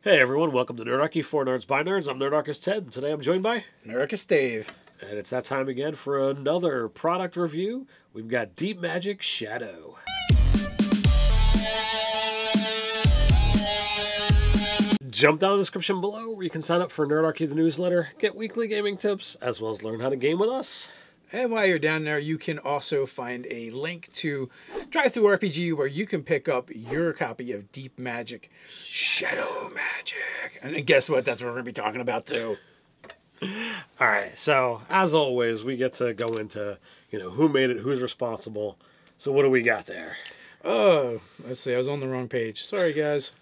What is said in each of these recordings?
Hey everyone, welcome to Nerdarchy for Nerds by Nerds. I'm Nerdarchist Ted, and today I'm joined by... Nerdarchyst Dave. And it's that time again for another product review. We've got Deep Magic Shadow. Jump down in the description below where you can sign up for Nerdarchy the newsletter, get weekly gaming tips, as well as learn how to game with us. And while you're down there, you can also find a link to Drive-Thru RPG where you can pick up your copy of Deep Magic Shadow Magic. And guess what? That's what we're going to be talking about too. Alright, so as always, we get to go into, who made it, who's responsible. So what do we got there? Oh, let's see. I was on the wrong page. Sorry, guys.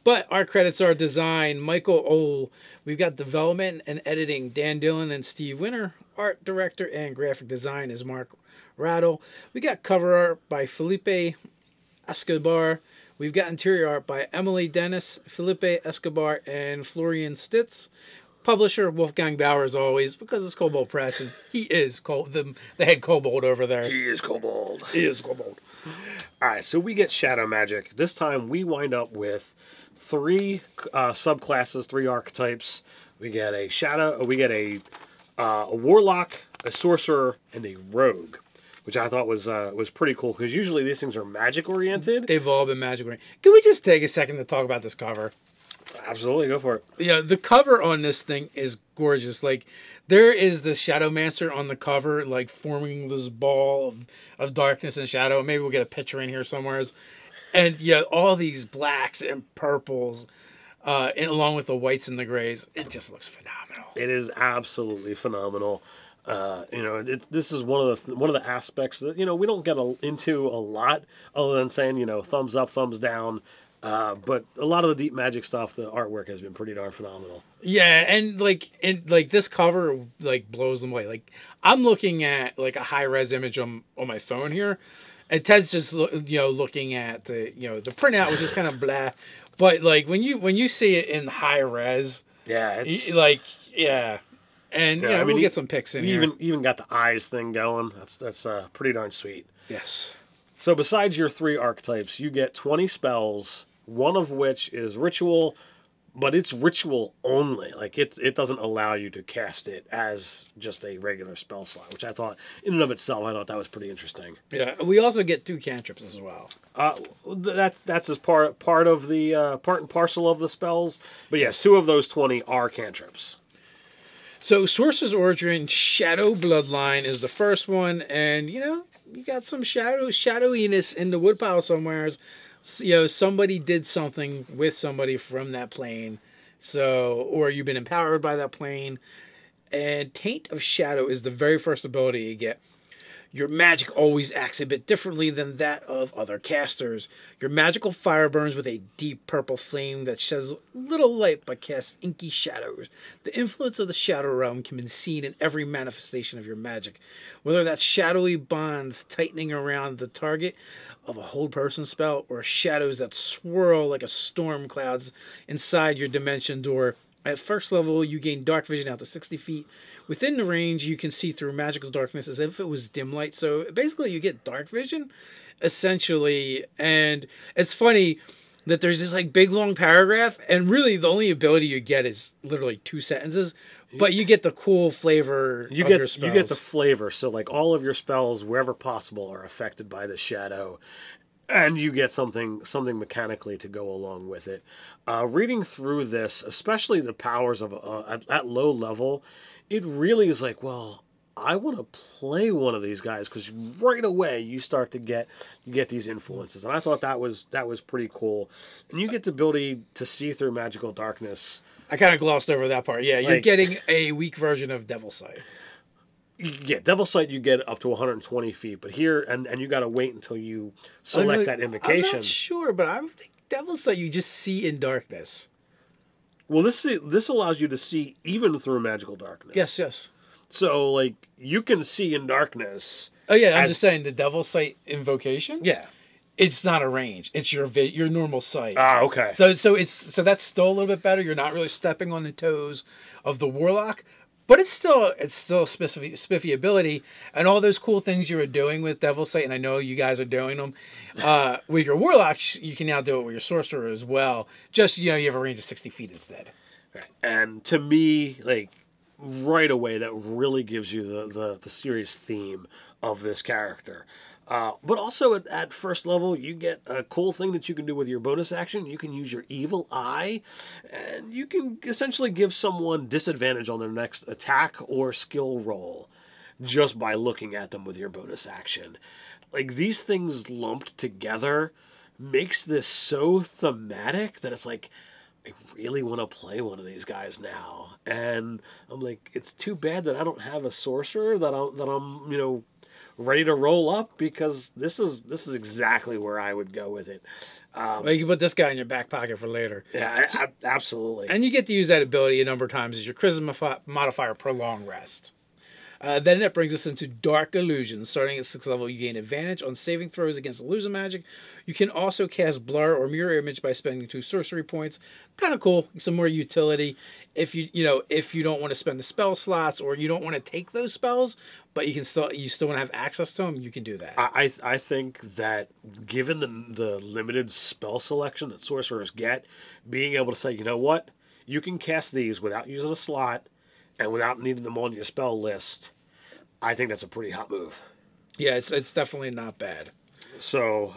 But our credits are design, Michael Ohl. We've got development and editing, Dan Dillon and Steve Winter. Art director and graphic design is Mark Rattle. We got cover art by Felipe Escobar. We've got interior art by Emily Dennis, Felipe Escobar, and Florian Stitz. Publisher Wolfgang Bauer, as always, because it's Kobold Press, and he is the head Kobold over there. He is Kobold. He is Kobold. Alright, so we get Shadow Magic. This time we wind up with three subclasses, three archetypes. We get a Shadow, we get a warlock, a sorcerer, and a rogue, which I thought was pretty cool because usually these things are magic oriented. They've all been magic oriented. Can we just take a second to talk about this cover? Absolutely, go for it. Yeah, the cover on this thing is gorgeous. Like, there is the Shadowmancer on the cover, like forming this ball of darkness and shadow. Maybe we'll get a picture in here somewhere. And yeah, all these blacks and purples, and along with the whites and the grays, it just looks phenomenal. It is absolutely phenomenal. This is one of the aspects that we don't get into a lot, other than saying thumbs up, thumbs down. But a lot of the Deep Magic stuff, the artwork has been pretty darn phenomenal. Yeah, and this cover blows them away. Like, I'm looking at like a high res image on my phone here, and Ted's just looking at the the printout, which is kind of blah. But like when you see it in high res, yeah, it's yeah. And I mean, we'll get some pics in here. Even got the eyes thing going. That's pretty darn sweet. Yes. So besides your three archetypes, you get 20 spells. One of which is ritual, but it's ritual only. Like it doesn't allow you to cast it as just a regular spell slot, which I thought, in and of itself, I thought that was pretty interesting. Yeah, we also get 2 cantrips as well. That's as part of the part and parcel of the spells. But yes, 2 of those 20 are cantrips. So Sorcerer's Origin Shadow Bloodline is the first one, and you got some shadowiness in the woodpile somewhere. Somebody did something with somebody from that plane, or you've been empowered by that plane. And Taint of Shadow is the very first ability you get. Your magic always acts a bit differently than that of other casters. Your magical fire burns with a deep purple flame that sheds little light but casts inky shadows. The influence of the Shadow Realm can be seen in every manifestation of your magic, whether that's shadowy bonds tightening around the target of a hold person spell, or shadows that swirl like a storm clouds inside your dimension door. At first level, you gain dark vision out to 60 feet. Within the range, you can see through magical darkness as if it was dim light. So basically, you get dark vision, essentially. And it's funny that there's this big long paragraph, and really the only ability you get is literally 2 sentences. But you get the cool flavor of your spells. You get the flavor. So all of your spells, wherever possible, are affected by the shadow. And you get something mechanically to go along with it. Reading through this, especially the powers of at low level, it really is like, well, I want to play one of these guys, because right away you start to get these influences, and I thought that was pretty cool. And you get the ability to see through magical darkness. I kind of glossed over that part. Yeah, you're getting a weak version of Devil Sight. Yeah, Devil Sight you get up to 120 feet, but here, and you got to wait until you select that invocation. I'm not sure, but I think Devil Sight you just see in darkness. Well, this allows you to see even through magical darkness. Yes. So, you can see in darkness. Oh, yeah, I'm just saying the Devil Sight invocation? Yeah. It's not a range. It's your normal sight. Ah, okay. So that's still a little bit better. You're not really stepping on the toes of the Warlock, But it's still spiffy ability, and all those cool things you were doing with Devil Sight, and I know you guys are doing them with your warlock. You can now do it with your sorcerer as well. Just you have a range of 60 feet instead. Right. And to me, like right away, that really gives you the serious theme of this character. But also at first level, you get a cool thing that you can do with your bonus action. You can use your evil eye, and you can essentially give someone disadvantage on their next attack or skill roll just by looking at them with your bonus action. Like, these things lumped together makes this so thematic that it's like, I really want to play one of these guys now. And I'm like, it's too bad that I don't have a sorcerer that I'm ready to roll up, because this is exactly where I would go with it. Well, you can put this guy in your back pocket for later. Yeah, absolutely. And you get to use that ability a number of times as your charisma modifier Prolong Rest. Then that brings us into Dark Illusion. Starting at 6th level, you gain advantage on saving throws against illusion magic. You can also cast Blur or Mirror Image by spending 2 sorcery points. Kind of cool. Some more utility. If you don't want to spend the spell slots, or you don't want to take those spells, but you still want to have access to them, you can do that. I think that given the limited spell selection that sorcerers get, being able to say, you know what, you can cast these without using a slot and without needing them on your spell list, I think that's a pretty hot move. Yeah, it's definitely not bad. So,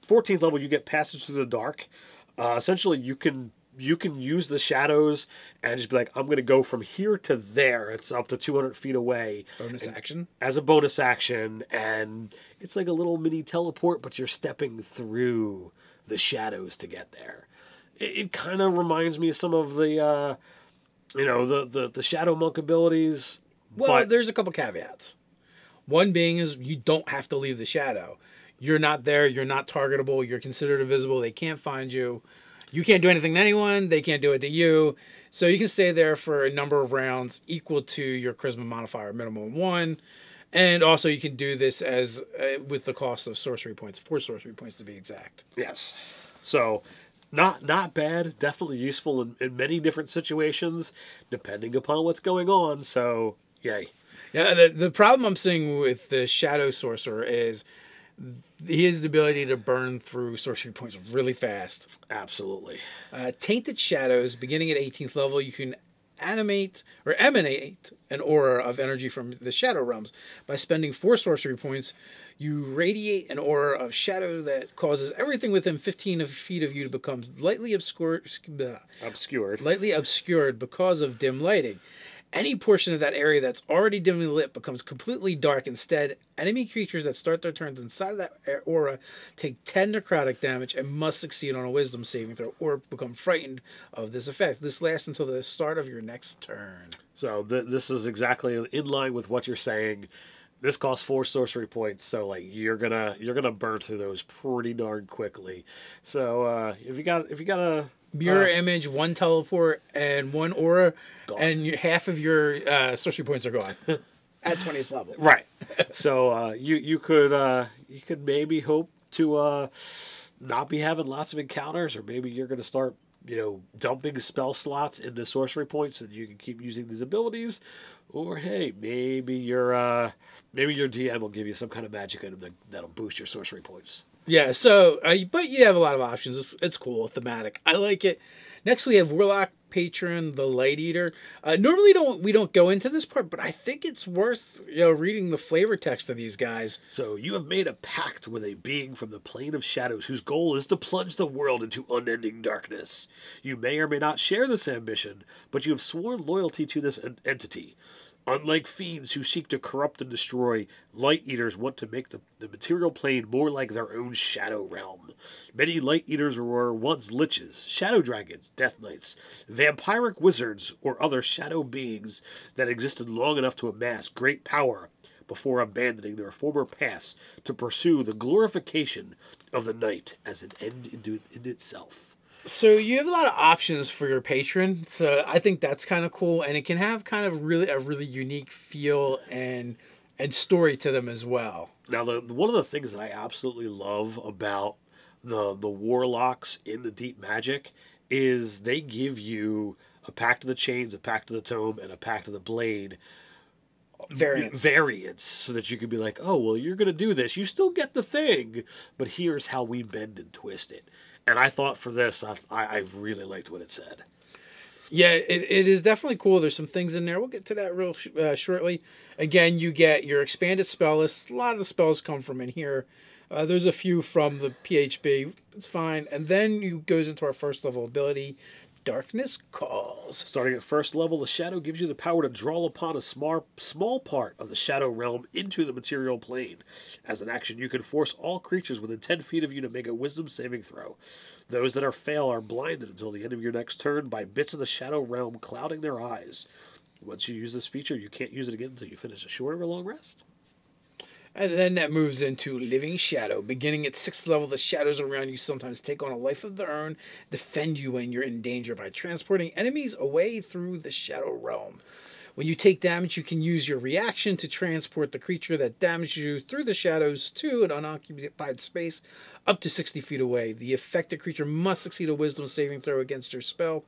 14th level, you get Passage Through the Dark. Essentially, you can use the shadows and just be like, I'm going to go from here to there. It's up to 200 feet away. Bonus action? As a bonus action. And it's like a little mini teleport, but you're stepping through the shadows to get there. It kind of reminds me of some of the, the Shadow Monk abilities. Well, but there's a couple caveats. One being is you don't have to leave the shadow. You're not there. You're not targetable. You're considered invisible. They can't find you. You can't do anything to anyone. They can't do it to you. So you can stay there for a number of rounds equal to your charisma modifier, minimum 1. And also you can do this as with the cost of sorcery points, 4 sorcery points to be exact. Yes. So not bad. Definitely useful in many different situations, depending upon what's going on. So, yay. Yeah, the problem I'm seeing with the Shadow Sorcerer is he has the ability to burn through sorcery points really fast. Absolutely. Tainted Shadows, beginning at 18th level, you can emanate an aura of energy from the Shadow Realms. By spending 4 sorcery points, you radiate an aura of shadow that causes everything within 15 feet of you to become lightly obscured because of dim lighting. Any portion of that area that's already dimly lit becomes completely dark. Instead, enemy creatures that start their turns inside of that aura take 10 necrotic damage and must succeed on a wisdom saving throw or become frightened of this effect. This lasts until the start of your next turn. So this is exactly in line with what you're saying. This costs 4 sorcery points, so like you're gonna burn through those pretty darn quickly. So if you got a mirror image, 1 teleport, and 1 aura, gone. And half of your sorcery points are gone at 20th level. Right. So you could maybe hope to not be having lots of encounters, or maybe you're going to start dumping spell slots into sorcery points, and you can keep using these abilities. Or hey, maybe your DM will give you some kind of magic item that'll boost your sorcery points. Yeah, so, but you have a lot of options. It's cool, thematic. I like it. Next, we have Warlock, Patron, the Light Eater. Normally, we don't go into this part, but I think it's worth reading the flavor text of these guys. So, you have made a pact with a being from the plane of shadows whose goal is to plunge the world into unending darkness. You may or may not share this ambition, but you have sworn loyalty to this entity. Unlike fiends who seek to corrupt and destroy, Light Eaters want to make the material plane more like their own shadow realm. Many Light Eaters were once liches, shadow dragons, death knights, vampiric wizards, or other shadow beings that existed long enough to amass great power before abandoning their former paths to pursue the glorification of the night as an end in itself. So you have a lot of options for your patron, so I think that's kind of cool, and it can have kind of a really unique feel and story to them as well. Now, one of the things that I absolutely love about the warlocks in the Deep Magic is they give you a pact of the chains, a pact of the tome, and a pact of the blade variants, so that you could be like, oh, well, you're going to do this. You still get the thing, but here's how we bend and twist it. And I thought for this, I really liked what it said. Yeah, it is definitely cool. There's some things in there. We'll get to that real shortly. Again, you get your expanded spell list. A lot of the spells come from in here. There's a few from the PHB. It's fine. And then you goes into our first level ability, Darkness Calls. Starting at first level, the Shadow gives you the power to draw upon a small part of the Shadow realm into the material plane. As an action, you can force all creatures within 10 feet of you to make a Wisdom saving throw. Those that fail are blinded until the end of your next turn by bits of the Shadow realm clouding their eyes. Once you use this feature, you can't use it again until you finish a short or long rest. And then that moves into Living Shadow. Beginning at 6th level, the shadows around you sometimes take on a life of their own, defend you when you're in danger by transporting enemies away through the Shadow realm. When you take damage, you can use your reaction to transport the creature that damaged you through the shadows to an unoccupied space up to 60 feet away. The affected creature must succeed a Wisdom saving throw against your spell.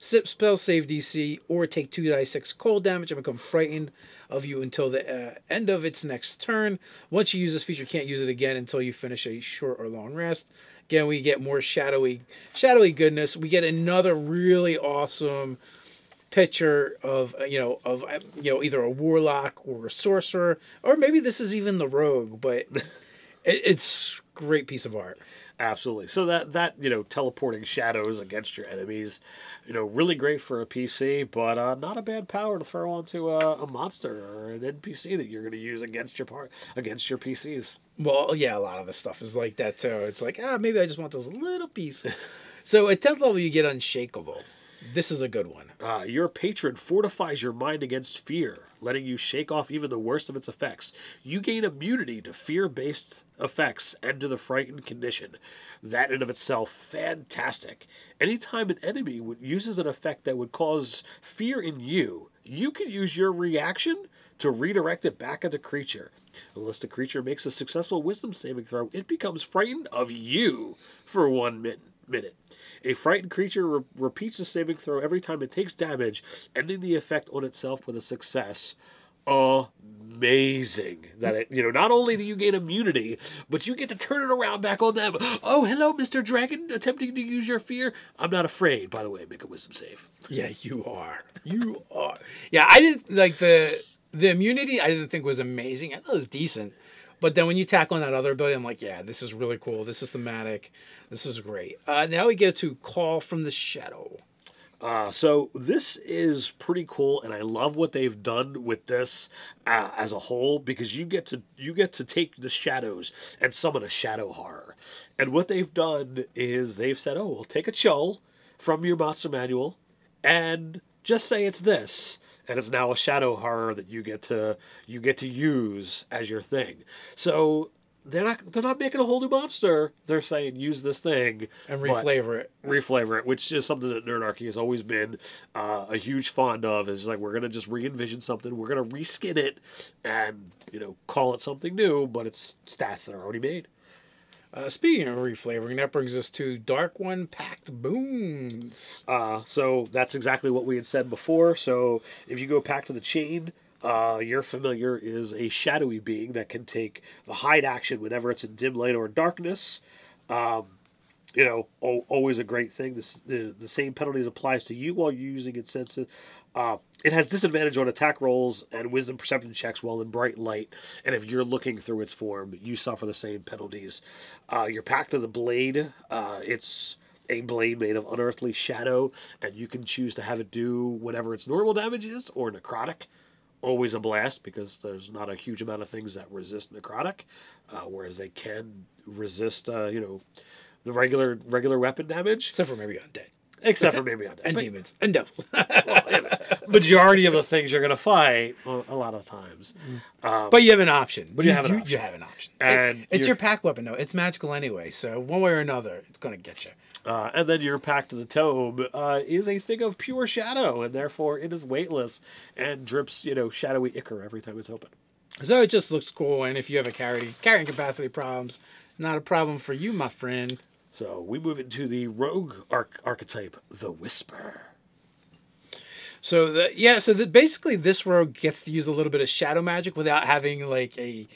Spell save DC, or take 2d6 cold damage and become frightened of you until the end of its next turn. Once you use this feature, you can't use it again until you finish a short or long rest. Again, we get more shadowy goodness. We get another really awesome picture of either a warlock or a sorcerer, or maybe this is even the rogue, but it's a great piece of art. Absolutely. So that teleporting shadows against your enemies, really great for a PC, but not a bad power to throw onto a monster or an NPC that you're going to use against your PCs. Well, yeah, a lot of the stuff is like that too. It's like, maybe I just want this little piece. So at 10th level, you get Unshakable. This is a good one. Your patron fortifies your mind against fear, letting you shake off even the worst of its effects. You gain immunity to fear-based effects and to the frightened condition. That in of itself, fantastic. Anytime an enemy uses an effect that would cause fear in you, you can use your reaction to redirect it back at the creature. Unless the creature makes a successful Wisdom saving throw, it becomes frightened of you for 1 minute. A frightened creature repeats the saving throw every time it takes damage, ending the effect on itself with a success. Amazing that it, not only do you gain immunity, but you get to turn it around back on them. Oh, hello, Mr. Dragon, attempting to use your fear. I'm not afraid, by the way. Make a Wisdom save. Yeah, you are. You are. Yeah, I didn't like the immunity. I didn't think was amazing. I thought it was decent. But then when you tack on that other ability, I'm like, yeah, this is really cool. This is thematic. This is great. Now we get to Call from the Shadow. So this is pretty cool, and I love what they've done with this as a whole, because you get to take the shadows and summon a shadow horror. And what they've done is they've said, oh, we'll take a chull from your monster manual and just say it's this. And it's now a shadow horror that you get to use as your thing. So they're not making a whole new monster. They're saying use this thing and reflavor it, which is something that Nerdarchy has always been a huge fond of. Is like, we're gonna just re-envision something, we're gonna reskin it, and call it something new, but it's stats that are already made. Speaking of reflavoring, that brings us to Dark One Pact Boons. So that's exactly what we had said before. So if you go Pact of the Chain, your familiar is a shadowy being that can take the hide action whenever it's in dim light or darkness. Always a great thing. The same penalties applies to you while you're using its senses. It has disadvantage on attack rolls and wisdom perception checks while in bright light. And if you're looking through its form, you suffer the same penalties. Your Pact of the Blade, it's a blade made of unearthly shadow, and you can choose to have it do whatever its normal damage is or necrotic. Always a blast, because there's not a huge amount of things that resist necrotic, whereas they can resist, the regular weapon damage. Except for maybe undead. And demons. And devils. Majority of the things you're going to fight a lot of times. But you have an option. You have an option. And it's your pack weapon, though. It's magical anyway, so one way or another, it's going to get you. And then your Pact of the Tome is a thing of pure shadow, and therefore it is weightless and drips, shadowy ichor every time it's open. So it just looks cool, and if you have a carrying capacity problems, not a problem for you, my friend. So we move into the rogue archetype, the Whisper. So basically this rogue gets to use a little bit of shadow magic without having like a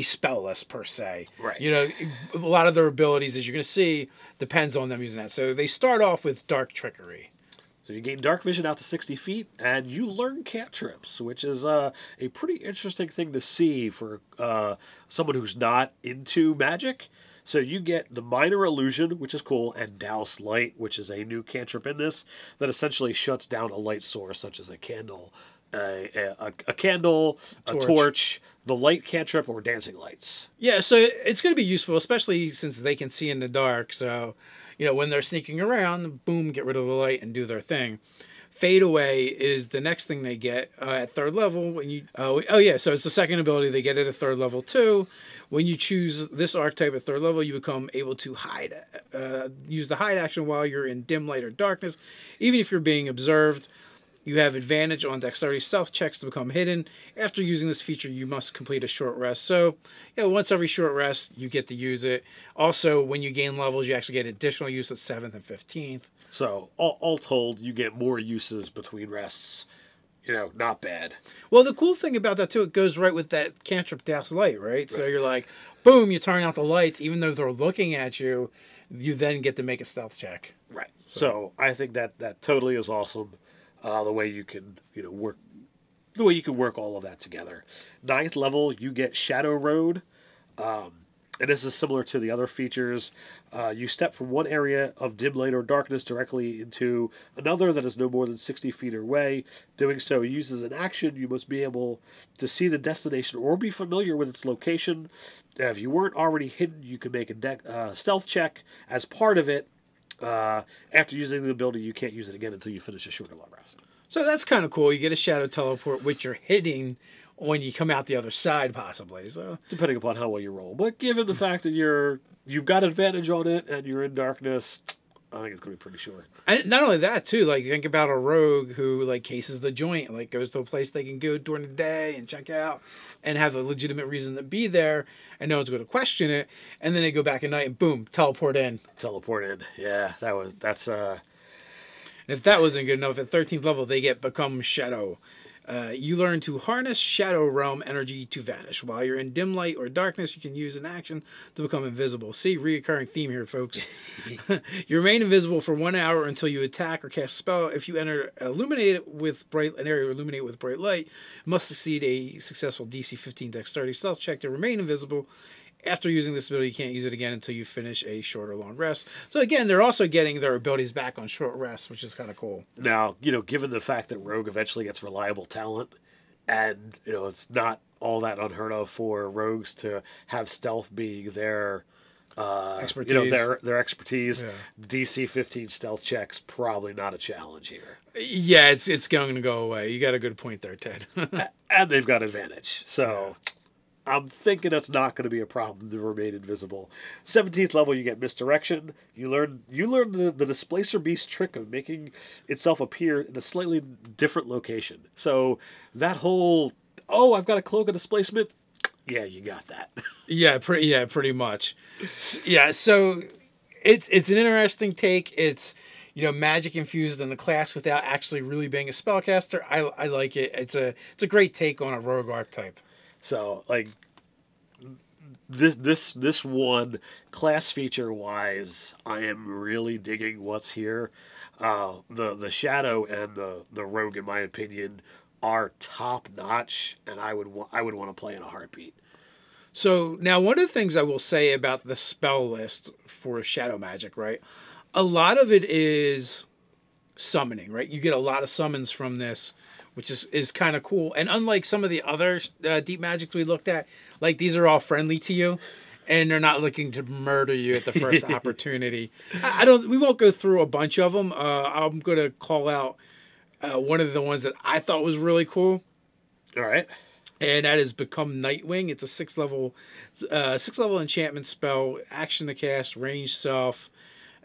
spell list per se. Right. You know, a lot of their abilities, as you're going to see, depends on them using that. So they start off with dark trickery. So you gain dark vision out to 60 feet, and you learn cantrips, which is a pretty interesting thing to see for someone who's not into magic. So you get the Minor Illusion, which is cool, and Douse Light, which is a new cantrip in this that essentially shuts down a light source, such as a candle, a candle, a torch, the light cantrip, or dancing lights. Yeah, so it's going to be useful, especially since they can see in the dark. So, you know, when they're sneaking around, boom, get rid of the light and do their thing. Fade Away is the next thing they get at third level. When you so it's the second ability they get it at third level too. When you choose this archetype at third level, you become able to hide, use the hide action while you're in dim light or darkness, even if you're being observed. You have advantage on dexterity stealth checks to become hidden. After using this feature, you must complete a short rest. So, yeah, once every short rest, you get to use it. Also, when you gain levels, you actually get additional use at 7th and 15th. So, all told, you get more uses between rests. You know, not bad. Well, the cool thing about that, too, it goes right with that cantrip Douse Light, right? So you're like, boom, you turn out the lights. Even though they're looking at you, you then get to make a stealth check. Right. So I think that totally is awesome. The way you can, work all of that together. 9th level, you get Shadow Road. And this is similar to the other features. You step from one area of dim light or darkness directly into another that is no more than 60 feet away. Doing so uses an action. You must be able to see the destination or be familiar with its location. If you weren't already hidden, you can make a stealth check as part of it. After using the ability, you can't use it again until you finish a shorter long rest. So that's kind of cool. You get a shadow teleport, which you're hitting when you come out the other side, possibly. So depending upon how well you roll, but given the fact that you've got advantage on it and you're in darkness, I think it's going to be pretty sure. And not only that, too, like think about a rogue who like cases the joint, like goes to a place they can go during the day and check out and have a legitimate reason to be there, and no one's going to question it. And then they go back at night and boom, teleport in. Yeah, that's. And if that wasn't good enough, at 13th level they become Shadow. You learn to harness Shadow Realm energy to vanish. While you're in dim light or darkness, you can use an action to become invisible. See, reoccurring theme here, folks. You remain invisible for 1 hour until you attack or cast a spell. If you enter an area with bright light, you must succeed a successful DC 15 dexterity stealth check to remain invisible. After using this ability, you can't use it again until you finish a short or long rest. So again, they're also getting their abilities back on short rests, which is kind of cool. Now, given the fact that Rogue eventually gets reliable talent, and, it's not all that unheard of for rogues to have stealth being their expertise. Their expertise. Yeah. DC 15 stealth checks, probably not a challenge here. Yeah, it's going to go away. You got a good point there, Ted. And they've got advantage. So... Yeah. I'm thinking that's not going to be a problem to remain invisible. 17th level, you get Misdirection. You learn the Displacer Beast trick of making itself appear in a slightly different location. So that whole, I've got a cloak of displacement. Yeah, you got that. pretty much. Yeah, so it's an interesting take. It's magic infused in the class without actually really being a spellcaster. I like it. It's a great take on a rogue archetype. So, like, this one, class feature-wise, I am really digging what's here. The Shadow and the Rogue, in my opinion, are top-notch, and I would want to play in a heartbeat. So, now, one of the things I will say about the spell list for Shadow Magic, right? A lot of it is summoning, right? You get a lot of summons from this, which is kind of cool. And unlike some of the other deep magics we looked at, like these are all friendly to you, and they're not looking to murder you at the first opportunity. We won't go through a bunch of them. I'm going to call out one of the ones that I thought was really cool. All right. And that is Become Nightwing. It's a 6th level enchantment spell, action to cast, range self,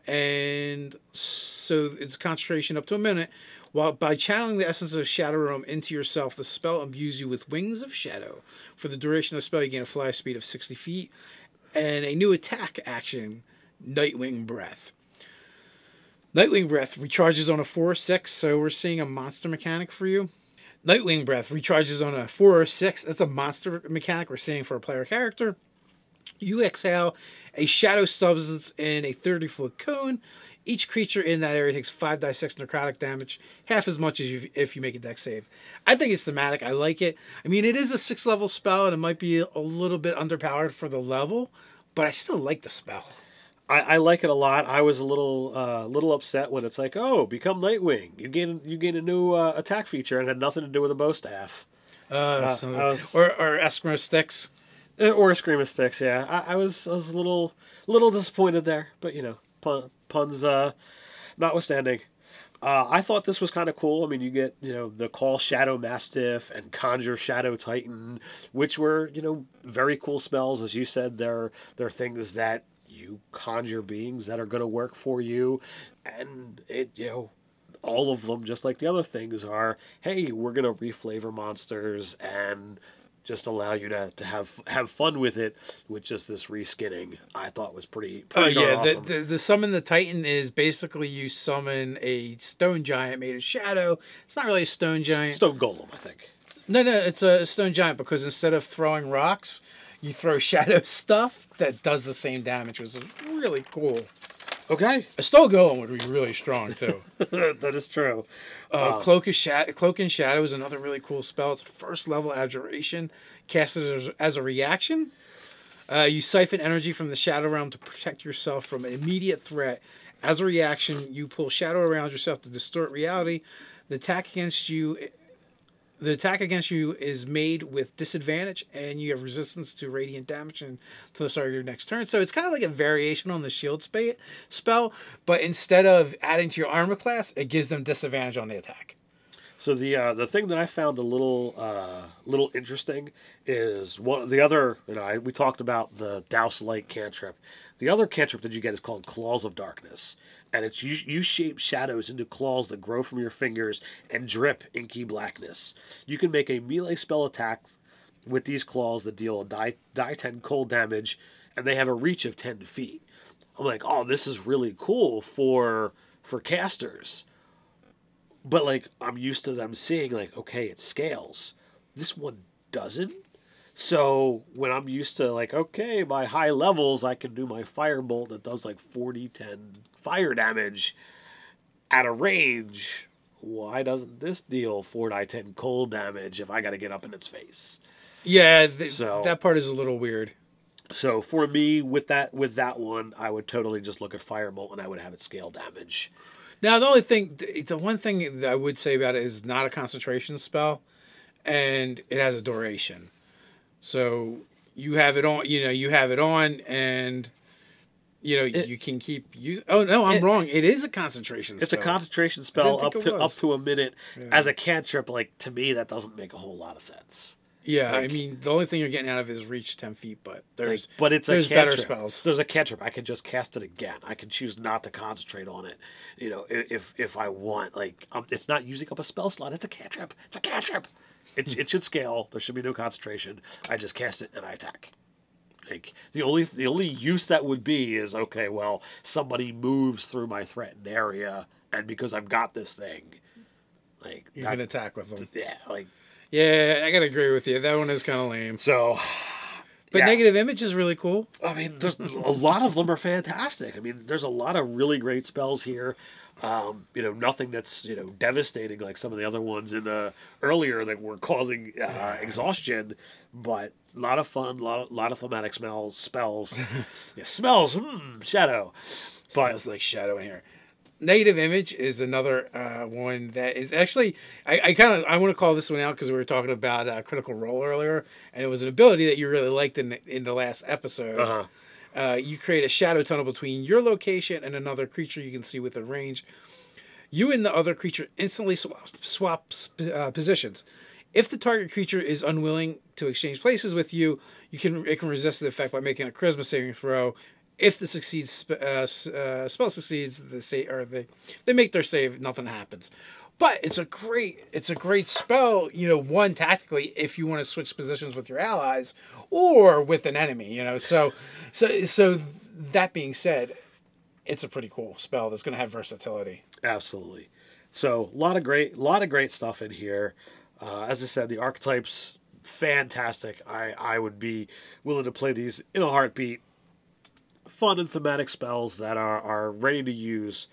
and so it's concentration up to a minute. While by channeling the essence of Shadow Realm into yourself, the spell imbues you with wings of shadow. For the duration of the spell, you gain a fly speed of 60 feet and a new attack action, Nightwing Breath. Nightwing Breath recharges on a 4 or 6, so we're seeing a monster mechanic for you. Nightwing Breath recharges on a 4 or 6. That's a monster mechanic we're seeing for a player character. You exhale a shadow substance in a 30-foot cone. Each creature in that area takes 5d6 necrotic damage, half as much as if you make a dex save. I think it's thematic. I like it. I mean, it is a 6th-level spell, and it might be a little bit underpowered for the level, but I still like the spell. I like it a lot. I was a little upset when it's like, oh, become Nightwing. You gain a new attack feature, and it had nothing to do with a bow staff. Or Eskimo sticks. Or Screamer Sticks, yeah. I was a little disappointed there, but you know, puns notwithstanding. I thought this was kind of cool. I mean, you get, you know, the Call Shadow Mastiff and Conjure Shadow Titan, which were, you know, very cool spells. As you said, they're things that you conjure beings that are going to work for you, and it, you know, all of them, just like the other things, are, hey, we're going to reflavor monsters and just allow you to have fun with it, with just this reskinning. I thought was pretty awesome. The summon the Titan is basically you summon a stone giant made of shadow. It's not really a stone giant. Stone golem, I think. No, it's a stone giant, because instead of throwing rocks, you throw shadow stuff that does the same damage, which is really cool. Okay. A stone golem would be really strong too. That is true. Cloak and Shadow is another really cool spell. It's a 1st-level abjuration, casted as a reaction. You siphon energy from the Shadow Realm to protect yourself from an immediate threat. As a reaction, you pull shadow around yourself to distort reality. The attack against you is made with disadvantage, and you have resistance to radiant damage until the start of your next turn. So it's kind of like a variation on the shield spell, but instead of adding to your armor class, it gives them disadvantage on the attack. So the thing that I found a little interesting is the other, you know, we talked about the Douse Light cantrip. The other cantrip that you get is called Claws of Darkness. And it's you shape shadows into claws that grow from your fingers and drip inky blackness. You can make a melee spell attack with these claws that deal a die 10 cold damage, and they have a reach of 10 feet. I'm like, oh, this is really cool for casters. But like, I'm used to them seeing like, okay, it scales. This one doesn't. So when I'm used to like, okay, my high levels, I can do my firebolt that does like 40-10 fire damage at a range. Why doesn't this deal 4d10 cold damage if I got to get up in its face? Yeah, that part is a little weird. So for me, with that one, I would totally just look at firebolt and I would have it scale damage. Now the one thing that I would say about it is not a concentration spell, and it has a duration. So you have it on, and you can keep using. Oh no, I'm wrong. It is a concentration spell. It's a concentration spell up to a minute. Yeah. As a cantrip, like, to me, that doesn't make a whole lot of sense. Yeah, like, I mean, the only thing you're getting out of it is reach 10 feet, but there's better spells. There's a cantrip. I can just cast it again. I can choose not to concentrate on it. You know, if I want, like, it's not using up a spell slot. It's a cantrip. It's a cantrip. It should scale. There should be no concentration. I just cast it and I attack. Like, the only use that would be is, okay, well, somebody moves through my threatened area, and because I've got this thing, like, you can attack with them. Yeah, like. Yeah, I gotta agree with you. That one is kind of lame. So, but yeah. Negative Image is really cool. I mean, there's a lot of them are fantastic. I mean, there's a lot of really great spells here. Nothing that's, devastating like some of the other ones in the earlier that were causing exhaustion, but a lot of fun, a lot of thematic spells. Yeah, smells, shadow. Smells like shadow in here. Negative Image is another one that is actually, I want to call this one out because we were talking about Critical Role earlier, and it was an ability that you really liked in the last episode. Uh-huh. You create a shadow tunnel between your location and another creature you can see within range. You and the other creature instantly swap positions. If the target creature is unwilling to exchange places with you, it can resist the effect by making a charisma saving throw. If the spell succeeds, they make their save. Nothing happens. But it's a great spell. One, tactically, if you want to switch positions with your allies or with an enemy. So that being said, it's a pretty cool spell that's going to have versatility. Absolutely. So a lot of great stuff in here. As I said, the archetypes fantastic. I would be willing to play these in a heartbeat. Fun and thematic spells that are ready to use.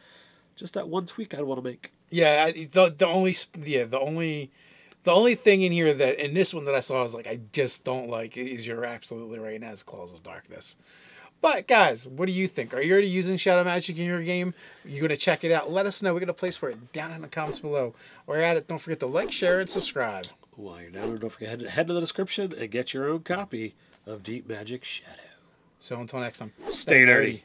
Just that one tweak I'd want to make. Yeah, the only thing in here that in this one that I saw is like I just don't like is you're absolutely right, and has Claws of Darkness. But guys, what do you think? Are you already using Shadow Magic in your game? You're gonna check it out. Let us know. We got a place for it down in the comments below. While you're at it, don't forget to like, share, and subscribe. While you're down there, don't forget head to the description and get your own copy of Deep Magic Shadow. So until next time, stay nerdy.